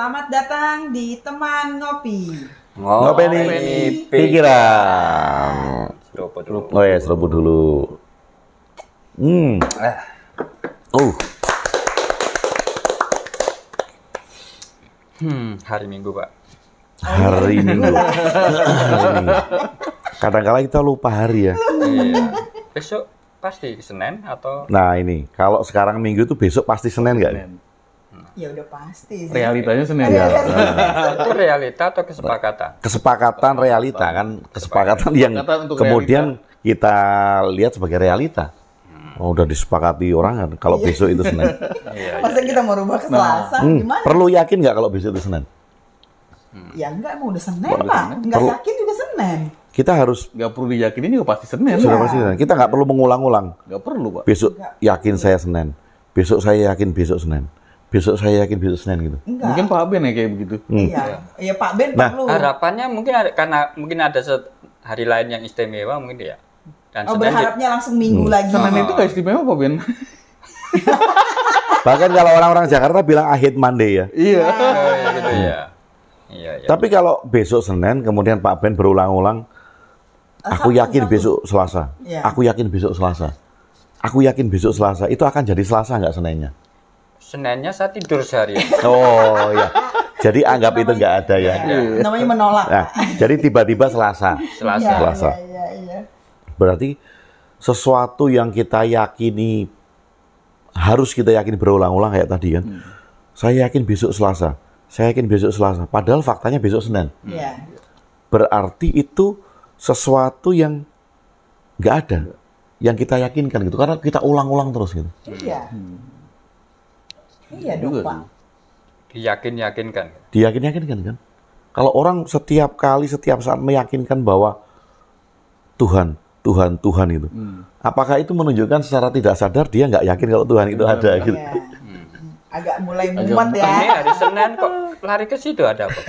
Selamat datang di Teman Ngopi. Ngopeni pikiran. Oh ya, seruput dulu. Hari Minggu, Pak. Hari Minggu. Kadang-kala kita lupa hari ya. Iya. Besok pasti Senin atau? Nah ini, kalau sekarang Minggu itu besok pasti Senin nggak? Ya udah pasti sih. Realitanya Senin. Iya. Itu realita atau kesepakatan? Kesepakatan realita kan, kesepakatan yang Kesepakatan untuk kemudian kita lihat sebagai realita. Oh, udah disepakati orang kan, kalau besok itu Senin. Masa kita mau rubah ke Selasa? Gimana? Perlu yakin nggak kalau besok itu Senin? Ya enggak, emang udah Senin, Pak. Enggak yakin juga Senin. Kita harus Nggak perlu diyakini juga pasti Senin. sudah pasti Senin. Kita nggak perlu mengulang-ulang. Nggak perlu, Pak. Besok yakin saya Senin. Besok saya yakin besok Senin. Besok saya yakin besok Senin gitu. Enggak. Mungkin Pak Ben ya kayak begitu. Iya. Iya, Pak Ben Nah, perlu. Harapannya mungkin ada, karena mungkin ada hari lain yang istimewa mungkin ya. Dan Oh, Senin berharapnya langsung minggu lagi. Senin itu nggak istimewa Pak Ben. Bahkan kalau orang-orang Jakarta bilang I hate Monday ya. Iya. ya gitu ya. Iya, iya. Tapi kalau besok Senin, kemudian Pak Ben berulang-ulang, aku yakin besok Selasa. Iya. Aku yakin besok Selasa. Aku yakin besok Selasa. Itu akan jadi Selasa nggak Seninnya? Seninnya saya tidur seharian. Oh ya. Jadi anggap itu nggak ada ya. Namanya menolak. Nah, jadi tiba-tiba Selasa. Selasa. Iya, Selasa. Iya. Berarti sesuatu yang kita yakini harus kita yakini berulang-ulang kayak tadi kan. Saya yakin besok Selasa. Saya yakin besok Selasa. Padahal faktanya besok Senin. Iya. Berarti itu sesuatu yang nggak ada, yang kita yakinkan gitu. Karena kita ulang-ulang terus gitu. Iya. Iya dong, Juga Pak. Diyakinkan. Diyakin-yakinkan kan. Kalau orang setiap kali, setiap saat meyakinkan bahwa Tuhan itu. Apakah itu menunjukkan secara tidak sadar dia nggak yakin kalau Tuhan itu ada gitu? Iya. Agak mulai mumet ya. Ini hari Senin kok lari ke situ ada apa?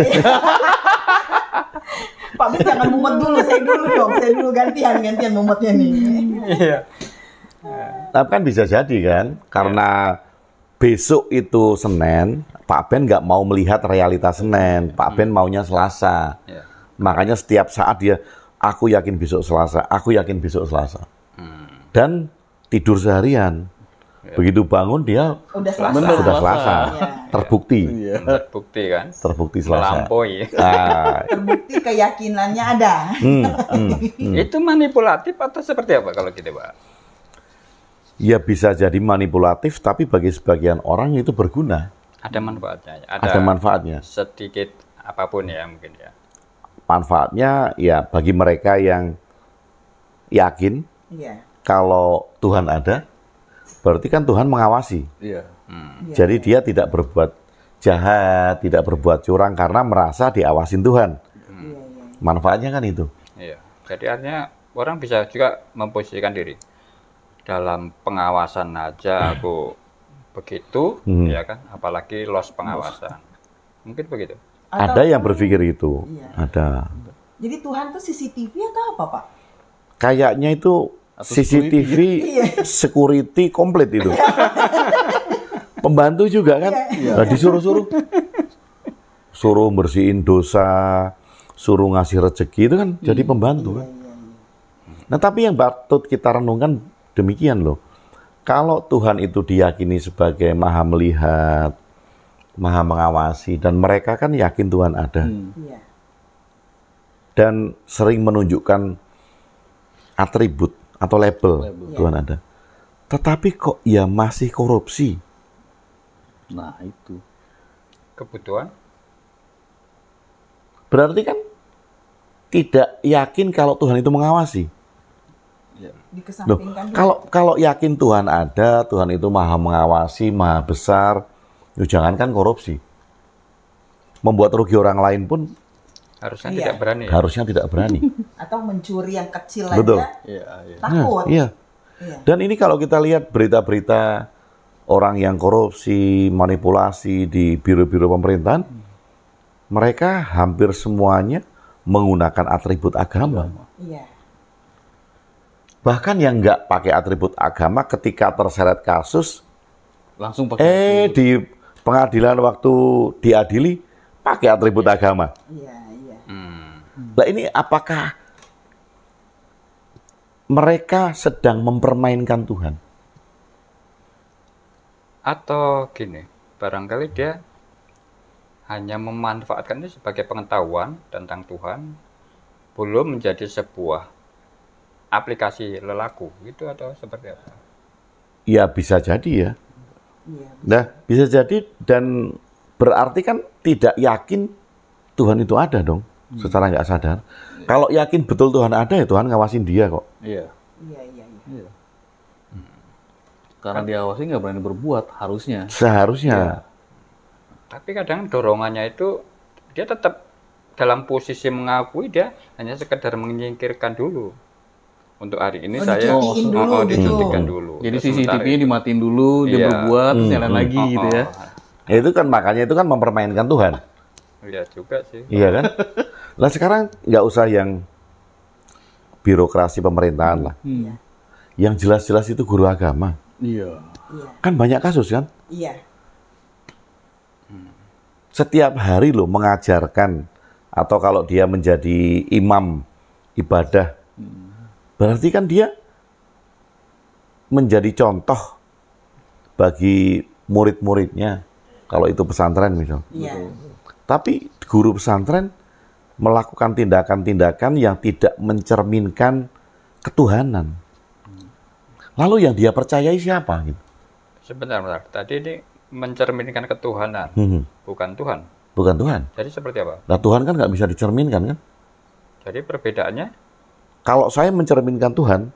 Pak Ben jangan mumet dulu, saya dulu gantian mumetnya nih. Iya. Tapi kan bisa jadi kan, karena besok itu Senin, Pak Ben nggak mau melihat realitas Senin, Pak Ben maunya Selasa. Iya. Makanya setiap saat dia, aku yakin besok Selasa, aku yakin besok Selasa. Dan tidur seharian. Begitu bangun dia Udah Selasa. Bener. sudah Selasa. Iya. Terbukti. Iya. Bukti kan? Terbukti Selasa. Melampaui. Ah, Terbukti keyakinannya ada. Itu manipulatif atau seperti apa kalau gitu, Pak? ya bisa jadi manipulatif, tapi bagi sebagian orang itu berguna. Ada manfaatnya. Ada manfaatnya. Sedikit apapun ya mungkin ya. Manfaatnya ya bagi mereka yang yakin Iya. kalau Tuhan ada, berarti kan Tuhan mengawasi. Iya. Iya. Jadi dia tidak berbuat jahat, tidak berbuat curang karena merasa diawasin Tuhan. Iya. Manfaatnya kan itu. Iya. Jadi artinya orang bisa juga memposisikan diri dalam pengawasan aja aku begitu, ya kan? Apalagi loss pengawasan. Mungkin begitu. Ada yang berpikir itu. Iya. Ada. Jadi Tuhan tuh CCTV atau apa, Pak? Kayaknya itu Atau CCTV, security komplit itu. Pembantu juga kan. Nah, disuruh-suruh. Suruh bersihin dosa, suruh ngasih rezeki itu kan jadi pembantu kan. Nah, tapi yang patut kita renungkan demikian loh. Kalau Tuhan itu diyakini sebagai maha melihat, maha mengawasi, dan mereka kan yakin Tuhan ada. Iya. Dan sering menunjukkan atribut atau label Tuhan ada. Tetapi kok ya masih korupsi? Nah, itu. Kebutuhan. Berarti kan tidak yakin kalau Tuhan itu mengawasi. Loh, Dikesampingkan dulu. kalau yakin Tuhan ada, Tuhan itu maha mengawasi, maha besar, jangankan korupsi. Membuat rugi orang lain pun Harusnya Iya. tidak berani. Ya? harusnya tidak berani. Atau mencuri yang kecil Betul. aja Iya, iya. takut. Iya. Iya. Dan ini kalau kita lihat berita-berita orang yang korupsi, manipulasi di biro-biro pemerintahan, mereka hampir semuanya menggunakan atribut agama. Iya. Bahkan yang nggak pakai atribut agama ketika terseret kasus, Langsung pakai pengadilan waktu diadili pakai atribut agama. Iya, iya. Nah ini apakah mereka sedang mempermainkan Tuhan? Atau gini, barangkali dia hanya memanfaatkan itu sebagai pengetahuan tentang Tuhan, belum menjadi sebuah aplikasi lelaku, gitu atau seperti apa? Ya bisa jadi ya. Iya. Nah bisa jadi dan berarti kan tidak yakin Tuhan itu ada dong, secara nggak sadar. Kalau yakin betul Tuhan ada ya Tuhan ngawasin dia kok. Iya. Iya, iya, iya. Iya. Karena diawasi nggak berani berbuat, harusnya. Seharusnya. Tapi kadang dorongannya itu dia tetap dalam posisi mengakui, dia hanya sekedar menyingkirkan dulu. Untuk hari ini Oh, saya dicutiin dulu gitu. dicutikan dulu. Jadi Terus sementara CCTV-nya dimatiin dulu, dia Iya. berbuat, terus nyalain lagi gitu ya. Ya, itu kan makanya itu kan mempermainkan Tuhan. Iya juga sih. Iya kan? Lah sekarang nggak usah yang birokrasi pemerintahan lah. Iya. Yang jelas-jelas itu guru agama. Iya. Iya. Kan banyak kasus kan? Iya. Setiap hari loh mengajarkan atau kalau dia menjadi imam ibadah, berarti kan dia menjadi contoh bagi murid-muridnya kalau itu pesantren misal. Iya. Tapi guru pesantren melakukan tindakan-tindakan yang tidak mencerminkan ketuhanan. Lalu yang dia percayai siapa? Gitu. Sebentar. Tadi ini mencerminkan ketuhanan, bukan Tuhan. Bukan Tuhan. Jadi seperti apa? Nah Tuhan kan nggak bisa dicerminkan kan? Jadi perbedaannya, Kalau saya mencerminkan Tuhan,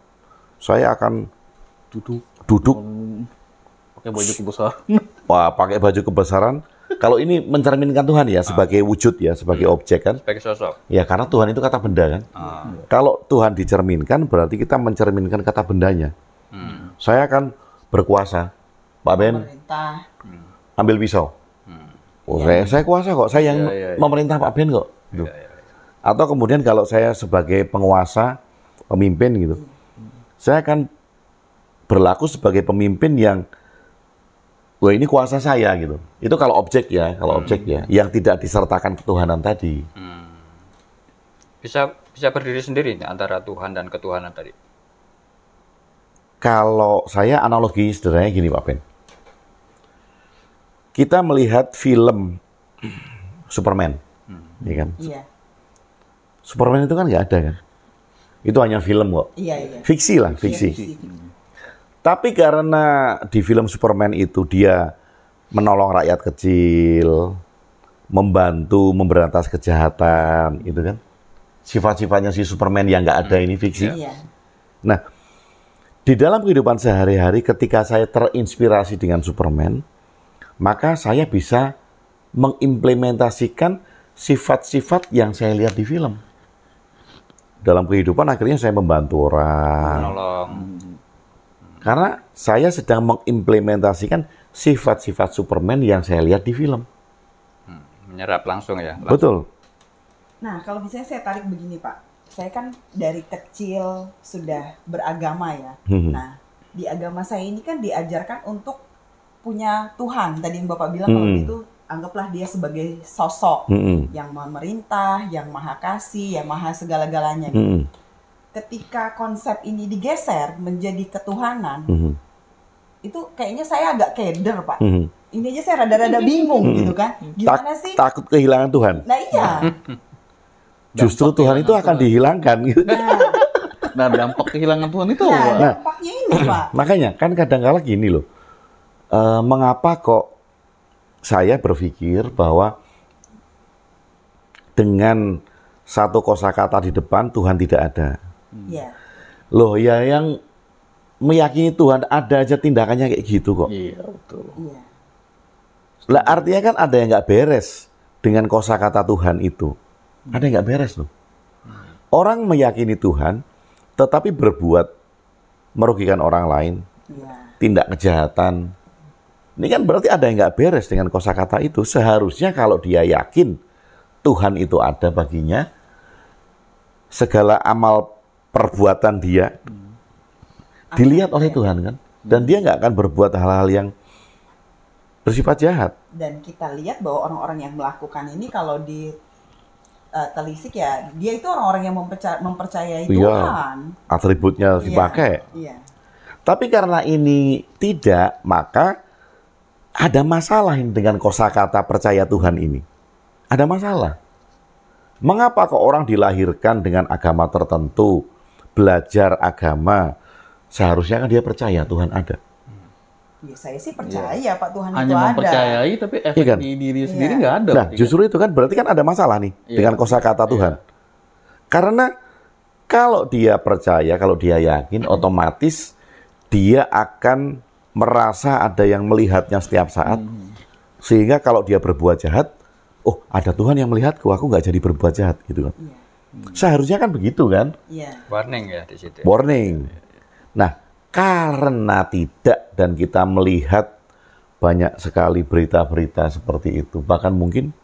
saya akan duduk Pakai baju kebesaran. wah, pakai baju kebesaran. Kalau ini mencerminkan Tuhan ya sebagai wujud ya, sebagai objek kan? sebagai sosok. Ya karena Tuhan itu kata benda kan. Kalau Tuhan dicerminkan berarti kita mencerminkan kata bendanya. Saya akan berkuasa. Pak Ben, Pemerintah. ambil pisau. Oh, saya kuasa kok. Saya yang Iya. memerintah Pak Ben kok. Gitu. Atau kemudian kalau saya sebagai penguasa, pemimpin gitu, saya akan berlaku sebagai pemimpin yang, wah ini kuasa saya gitu. Itu kalau objek ya, yang tidak disertakan ketuhanan tadi. Bisa berdiri sendiri nih, antara Tuhan dan ketuhanan tadi. Kalau saya analogi sederhananya gini Pak Ben. Kita melihat film Superman, ya kan? Iya. Superman itu kan nggak ada kan? Itu hanya film kok. Iya, iya. Fiksi lah, fiksi. Tapi karena di film Superman itu dia menolong rakyat kecil, membantu memberantas kejahatan, itu kan? Sifat-sifatnya si Superman yang nggak ada ini fiksi. Iya. Nah, di dalam kehidupan sehari-hari ketika saya terinspirasi dengan Superman, maka saya bisa mengimplementasikan sifat-sifat yang saya lihat di film. Dalam kehidupan akhirnya saya membantu orang. Menolong. Karena saya sedang mengimplementasikan sifat-sifat Superman yang saya lihat di film. Menyerap langsung ya. Betul. Nah, kalau misalnya saya tarik begini, Pak. Saya kan dari kecil sudah beragama ya. Nah, di agama saya ini kan diajarkan untuk punya Tuhan. Tadi yang Bapak bilang kalau itu anggaplah dia sebagai sosok yang memerintah, yang maha kasih, yang maha segala-galanya. Gitu. Ketika konsep ini digeser menjadi ketuhanan, itu kayaknya saya agak keder, Pak. Ini aja saya rada-rada bingung gitu kan. Gimana sih? Takut kehilangan Tuhan. Nah iya. Justru Tuhan itu akan dihilangkan. Gitu. Nah, dampak kehilangan Tuhan itu Nah, apa? dampaknya ini, Pak. Makanya kan kadang-kala gini loh. Mengapa kok saya berpikir bahwa dengan satu kosakata di depan Tuhan tidak ada. Iya. Loh ya yang meyakini Tuhan ada aja tindakannya kayak gitu kok. Iya, betul. Iya. Lah artinya kan ada yang nggak beres dengan kosakata Tuhan itu. Ada yang nggak beres loh. Orang meyakini Tuhan tetapi berbuat merugikan orang lain, Iya. tindak kejahatan. Ini kan berarti ada yang nggak beres dengan kosakata itu. Seharusnya kalau dia yakin Tuhan itu ada baginya, segala amal perbuatan dia dilihat oleh Tuhan kan. Dan dia nggak akan berbuat hal-hal yang bersifat jahat. Dan kita lihat bahwa orang-orang yang melakukan ini kalau di telisik ya, dia itu orang-orang yang mempercayai Iya. Tuhan. Atributnya Iya, dipakai. Iya. Tapi karena ini tidak, maka ada masalah dengan kosakata percaya Tuhan ini. Ada masalah. Mengapa kok orang dilahirkan dengan agama tertentu, belajar agama, seharusnya kan dia percaya Tuhan ada. Ya, saya sih percaya Pak Tuhan itu Hanya ada. mempercayai, tapi efek Iya kan? di diri sendiri Iya. nggak ada. Nah, berarti justru itu kan berarti kan ada masalah nih Iya. dengan kosakata Tuhan. Karena kalau dia percaya, kalau dia yakin, otomatis dia akan merasa ada yang melihatnya setiap saat. Sehingga kalau dia berbuat jahat, oh ada Tuhan yang melihatku, aku nggak jadi berbuat jahat gitu kan. Iya. Seharusnya kan begitu kan, Iya. Warning ya di situ. warning. Nah, karena tidak dan kita melihat banyak sekali berita-berita seperti itu, bahkan mungkin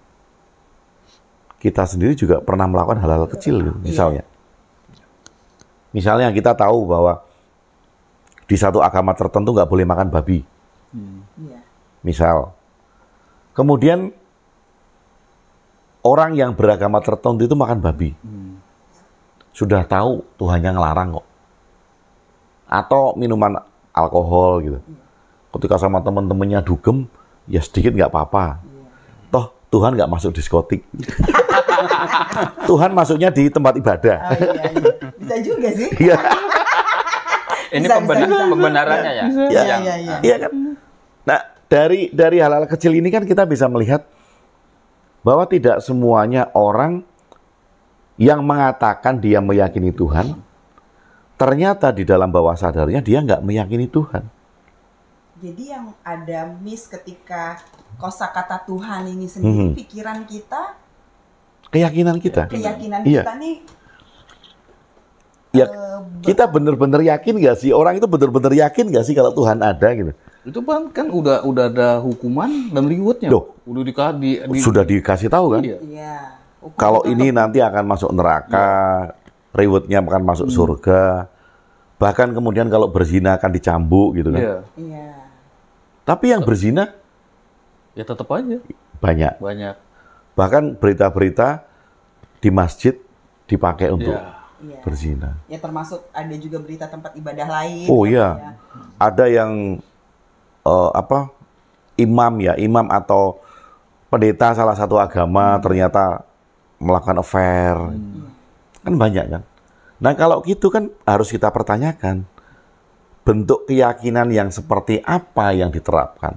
kita sendiri juga pernah melakukan hal-hal kecil gitu, misalnya. Misalnya kita tahu bahwa di satu agama tertentu nggak boleh makan babi, Iya. misal. Kemudian orang yang beragama tertentu itu makan babi. Sudah tahu Tuhannya ngelarang kok. Atau minuman alkohol gitu. Ketika sama teman-temannya dugem, ya sedikit nggak apa-apa. Toh Tuhan nggak masuk diskotik. Tuhan masuknya di tempat ibadah. Oh, iya, iya. Bisa juga sih. Iya, Ini Bisa, bisa. pembenarannya ya. Iya, Yang iya, iya. iya kan. Nah, dari hal-hal kecil ini kan kita bisa melihat bahwa tidak semuanya orang yang mengatakan dia meyakini Tuhan, ternyata di dalam bawah sadarnya dia nggak meyakini Tuhan. Jadi yang ada miss ketika kosakata Tuhan ini sendiri, Mhm. pikiran kita, Keyakinan kita. keyakinan Iya. kita nih, Ya, eh, kita benar-benar yakin nggak sih? Orang itu benar-benar yakin nggak sih kalau Tuhan ada gitu? Itu kan udah ada hukuman dan rewardnya. Loh. Udah Sudah dikasih tahu kan? Iya. Iya. Hukum Kalau tetap- ini nanti akan masuk neraka, rewardnya akan masuk surga. Bahkan kemudian kalau berzina akan dicambuk gitu kan. Iya. Iya. Tapi yang berzina Ya tetap aja banyak. banyak. Bahkan berita-berita di masjid dipakai untuk Iya. Iya. berzina. Ya termasuk ada juga berita tempat ibadah lain. Oh, gitu iya. ya. Ada yang imam atau pendeta salah satu agama ternyata melakukan affair. Kan banyak kan. Nah, kalau gitu kan harus kita pertanyakan bentuk keyakinan yang seperti apa yang diterapkan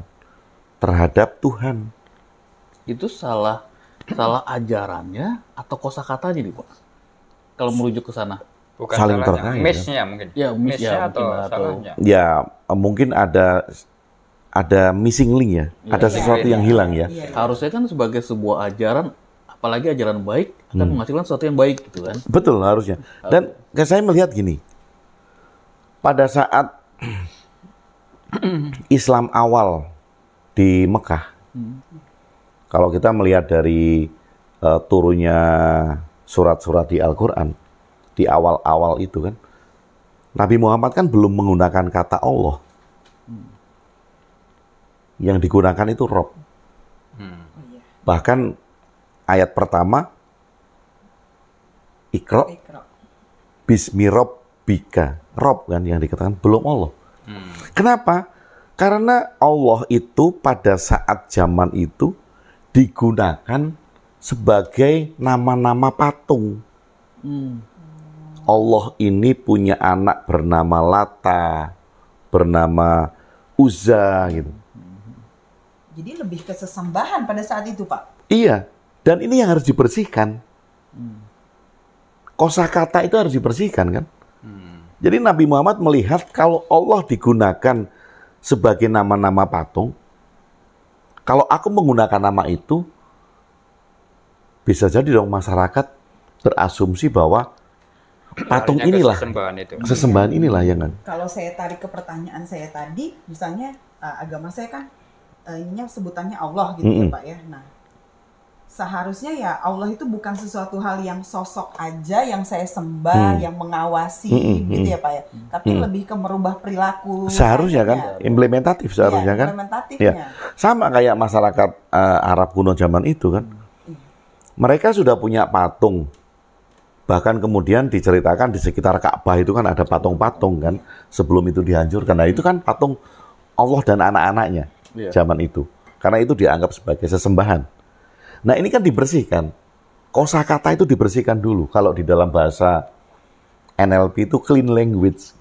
terhadap Tuhan. Itu salah ajarannya atau kosakatanya nih, Pak? Kalau merujuk ke sana. bukan Saling salahnya. terkait, Miss-nya mungkin. Ya, miss Miss-nya ya, atau mungkin, atau- salahnya. Ya, mungkin ada missing link ya. Ada sesuatu yang hilang ya. Iya, iya. Harusnya kan sebagai sebuah ajaran, apalagi ajaran baik, akan menghasilkan sesuatu yang baik gitu kan. Betul harusnya. Dan saya melihat gini. Pada saat Islam awal di Mekah, kalau kita melihat dari turunnya surat-surat di Al-Quran, di awal-awal itu kan, Nabi Muhammad kan belum menggunakan kata Allah. Yang digunakan itu Rob. Hmm. Oh, iya. Bahkan ayat pertama, Iqra Ikra. bismi rabbika. Rob kan yang dikatakan, belum Allah. Hmm. Kenapa? Karena Allah itu pada saat zaman itu digunakan sebagai nama-nama patung. Allah ini punya anak bernama Lata, bernama Uzza gitu. Jadi lebih ke sesembahan pada saat itu, Pak. Iya, dan ini yang harus dibersihkan. Kosakata itu harus dibersihkan kan. Jadi Nabi Muhammad melihat kalau Allah digunakan sebagai nama-nama patung, kalau aku menggunakan nama itu, bisa jadi dong masyarakat berasumsi bahwa patung Larinya ke inilah, sesembahan itu. sesembahan inilah yang kan. Kalau saya tarik ke pertanyaan saya tadi, misalnya agama saya kan ininya sebutannya Allah gitu ya, Pak ya. Nah, seharusnya ya Allah itu bukan sesuatu hal yang sosok aja yang saya sembah, yang mengawasi gitu ya Pak ya. Tapi lebih ke merubah perilaku. Seharusnya kan sayanya. implementatif seharusnya kan. Implementatifnya. Ya. Sama kayak masyarakat Arab kuno zaman itu kan. Mereka sudah punya patung. Bahkan kemudian diceritakan di sekitar Ka'bah itu kan ada patung-patung kan sebelum itu dihancurkan. Nah, itu kan patung Allah dan anak-anaknya zaman itu. Karena itu dianggap sebagai sesembahan. Nah, ini kan dibersihkan. Kosakata itu dibersihkan dulu. Kalau di dalam bahasa NLP itu clean language.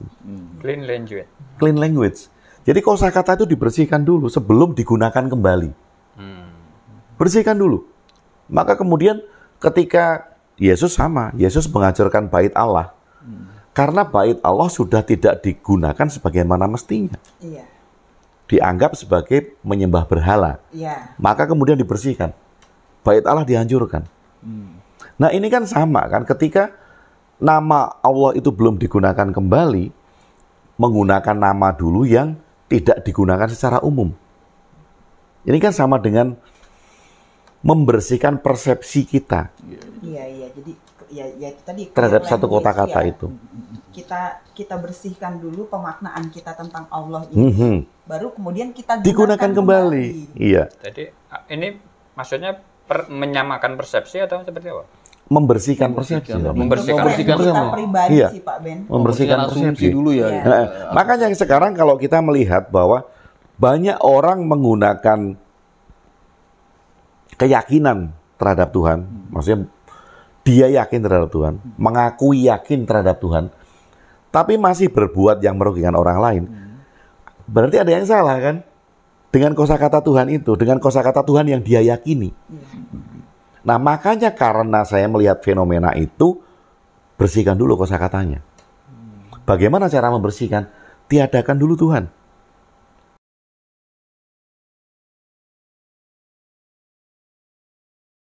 Clean language. Clean language. Jadi kosakata itu dibersihkan dulu sebelum digunakan kembali. Bersihkan dulu. Maka kemudian ketika Yesus sama, Yesus mengajarkan bait Allah. Karena bait Allah sudah tidak digunakan sebagaimana mestinya. Iya. Dianggap sebagai menyembah berhala. Iya. Maka kemudian dibersihkan. Bait Allah dihancurkan. Nah, ini kan sama kan, ketika nama Allah itu belum digunakan kembali, menggunakan nama dulu yang tidak digunakan secara umum. Ini kan sama dengan membersihkan persepsi kita Iya. Jadi ya itu tadi terhadap clear satu language, kata-kata ya. itu. Kita bersihkan dulu pemaknaan kita tentang Allah ini, baru kemudian kita Digunakan kembali. Iya. Jadi ini maksudnya menyamakan persepsi atau seperti apa? Membersihkan persepsi. Membersihkan kita persepsi. pribadi Iya. sih Pak Ben. Membersihkan asumsi persepsi dulu ya. Iya. Nah, makanya sekarang kalau kita melihat bahwa banyak orang menggunakan keyakinan terhadap Tuhan, maksudnya dia yakin terhadap Tuhan, mengakui yakin terhadap Tuhan, tapi masih berbuat yang merugikan orang lain, berarti ada yang salah kan? Dengan kosakata Tuhan itu, dengan kosakata Tuhan yang dia yakini. Nah, makanya karena saya melihat fenomena itu, bersihkan dulu kosakatanya. Bagaimana cara membersihkan? Tiadakan dulu Tuhan.